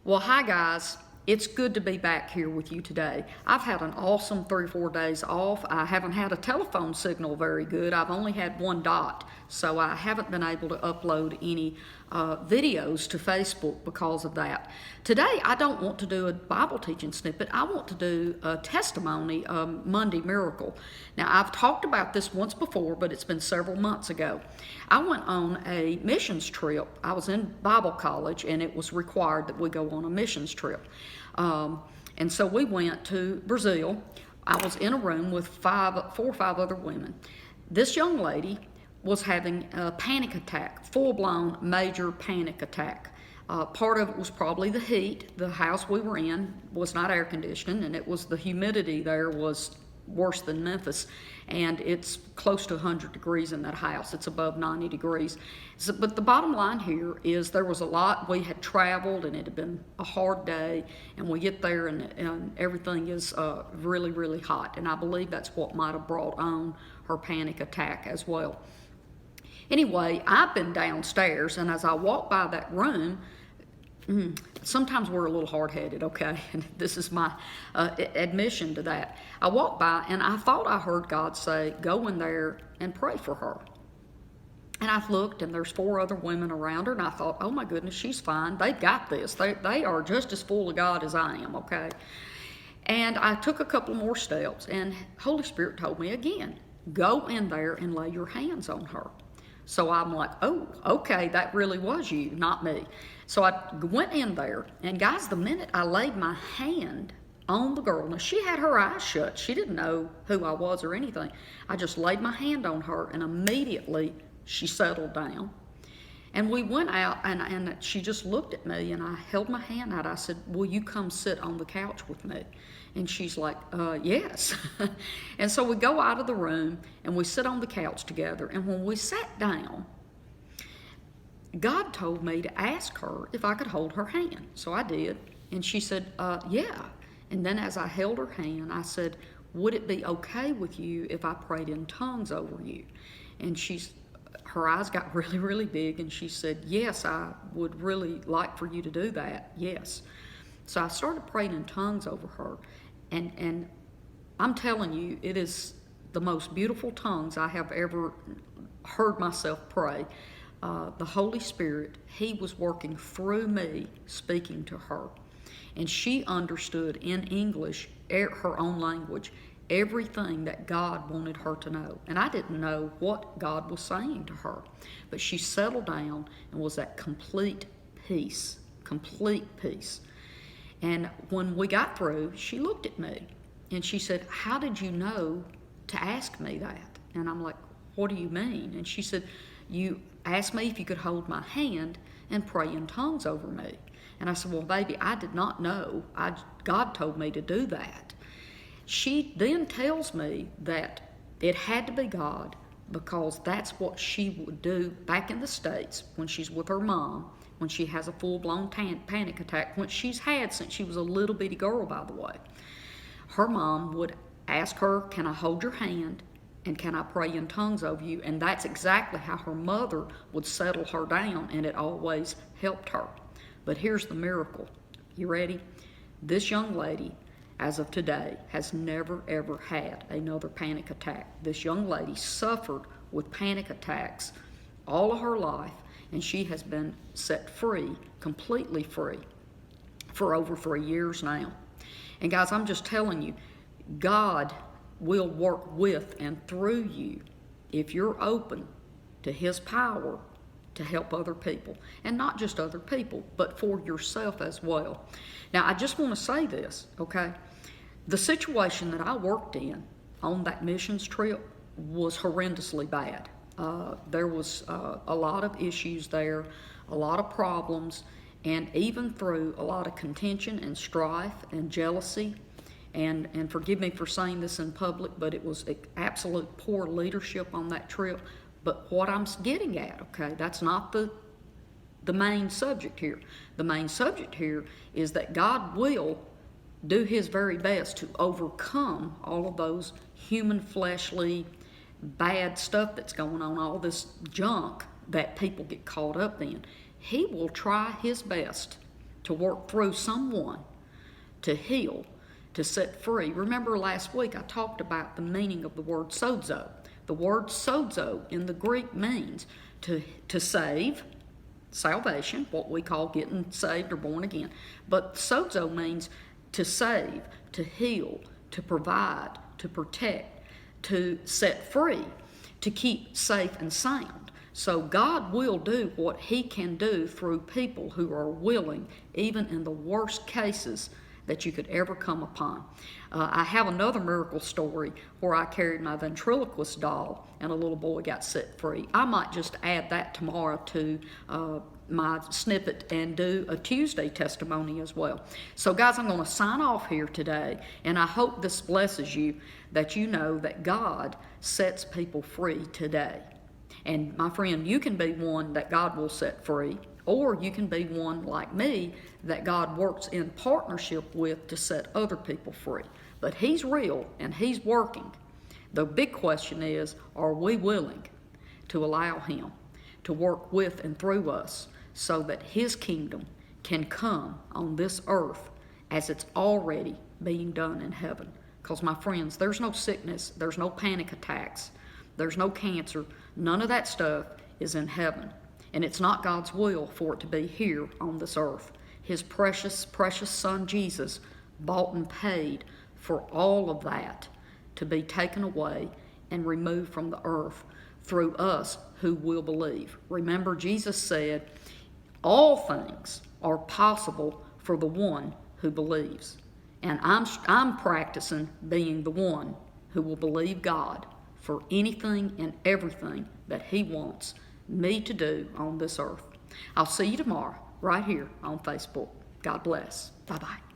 Well, hi guys. It's good to be back here with you today. I've had an awesome 3 or 4 days off. I haven't had a telephone signal very good. I've only had one dot, so I haven't been able to upload any videos to Facebook because of that. Today, I don't want to do a Bible teaching snippet. I want to do a testimony, Monday miracle. Now, I've talked about this once before, but it's been several months ago. I went on a missions trip. I was in Bible college, and it was required that we go on a missions trip. And so we went to Brazil. I was in a room with 4 or 5 other women. This young lady was having a panic attack, full-blown major panic attack. Part of it was probably the heat. The house we were in was not air conditioned, and it was the humidity there was worse than Memphis, and it's close to 100 degrees in that house. It's above 90 degrees. So, but the bottom line here is there was a lot. We had traveled, and it had been a hard day, and we get there, and everything is really, really hot, and I believe that's what might have brought on her panic attack as well. Anyway, I've been downstairs, and as I walk by that room, sometimes we're a little hard-headed, okay? And this is my admission to that. I walked by, and I thought I heard God say, go in there and pray for her. And I looked, and there's 4 other women around her, and I thought, oh my goodness, she's fine. They've got this. They are just as full of God as I am, okay? And I took a couple more steps, and Holy Spirit told me again, go in there and lay your hands on her. So I'm like, oh, okay, that really was you, not me. So I went in there, and guys, the minute I laid my hand on the girl, now she had her eyes shut. She didn't know who I was or anything. I just laid my hand on her, and immediately she settled down. And we went out, and she just looked at me, and I held my hand out. I said, will you come sit on the couch with me? And she's like, yes. And so we go out of the room, and we sit on the couch together. And when we sat down, God told me to ask her if I could hold her hand. So I did. And she said, yeah. And then as I held her hand, I said, would it be okay with you if I prayed in tongues over you? And her eyes got really, really big, and she said, yes, I would really like for you to do that, yes. So I started praying in tongues over her, and I'm telling you, it is the most beautiful tongues I have ever heard myself pray. The Holy Spirit, He was working through me, speaking to her, and she understood in English, her own language, everything that God wanted her to know. And I didn't know what God was saying to her. But she settled down and was at complete peace. Complete peace. And when we got through, she looked at me and she said, how did you know to ask me that? And I'm like, what do you mean? And she said, you asked me if you could hold my hand and pray in tongues over me. And I said, well, baby, I did not know. God told me to do that. She then tells me that it had to be God because that's what she would do back in the States when she's with her mom, when she has a full-blown panic attack, which she's had since she was a little bitty girl, by the way. Her mom would ask her, can I hold your hand and can I pray in tongues over you? And that's exactly how her mother would settle her down, and it always helped her. But here's the miracle. You ready? This young lady, as of today, has never, ever had another panic attack. This young lady suffered with panic attacks all of her life, and she has been set free, completely free, for over 3 years now. And guys, I'm just telling you, God will work with and through you if you're open to His power to help other people. And not just other people, but for yourself as well. Now, I just want to say this, okay? The situation that I worked in on that missions trip was horrendously bad. There was a lot of issues there, a lot of problems, and even through a lot of contention and strife and jealousy, and forgive me for saying this in public, but it was absolute poor leadership on that trip. But what I'm getting at, okay, that's not the main subject here. The main subject here is that God will do His very best to overcome all of those human, fleshly, bad stuff that's going on, all this junk that people get caught up in. He will try His best to work through someone, to heal, to set free. Remember last week I talked about the meaning of the word sozo. The word sozo in the Greek means to save, salvation, what we call getting saved or born again. But sozo means to save, to heal, to provide, to protect, to set free, to keep safe and sound. So God will do what He can do through people who are willing, even in the worst cases that you could ever come upon. I have another miracle story where I carried my ventriloquist doll and a little boy got set free. I might just add that tomorrow to my snippet and do a Tuesday testimony as well. So guys, I'm going to sign off here today, and I hope this blesses you, that you know that God sets people free today. And my friend, you can be one that God will set free, or you can be one like me that God works in partnership with to set other people free. But He's real and He's working. The big question is, are we willing to allow Him to work with and through us so that His kingdom can come on this earth as it's already being done in heaven? Because my friends, there's no sickness, there's no panic attacks, there's no cancer, none of that stuff is in heaven. And it's not God's will for it to be here on this earth. His precious, precious Son Jesus bought and paid for all of that to be taken away and removed from the earth through us who will believe. Remember, Jesus said, all things are possible for the one who believes. And I'm practicing being the one who will believe God for anything and everything that He wants me to do on this earth. I'll see you tomorrow right here on Facebook. God bless. Bye-bye.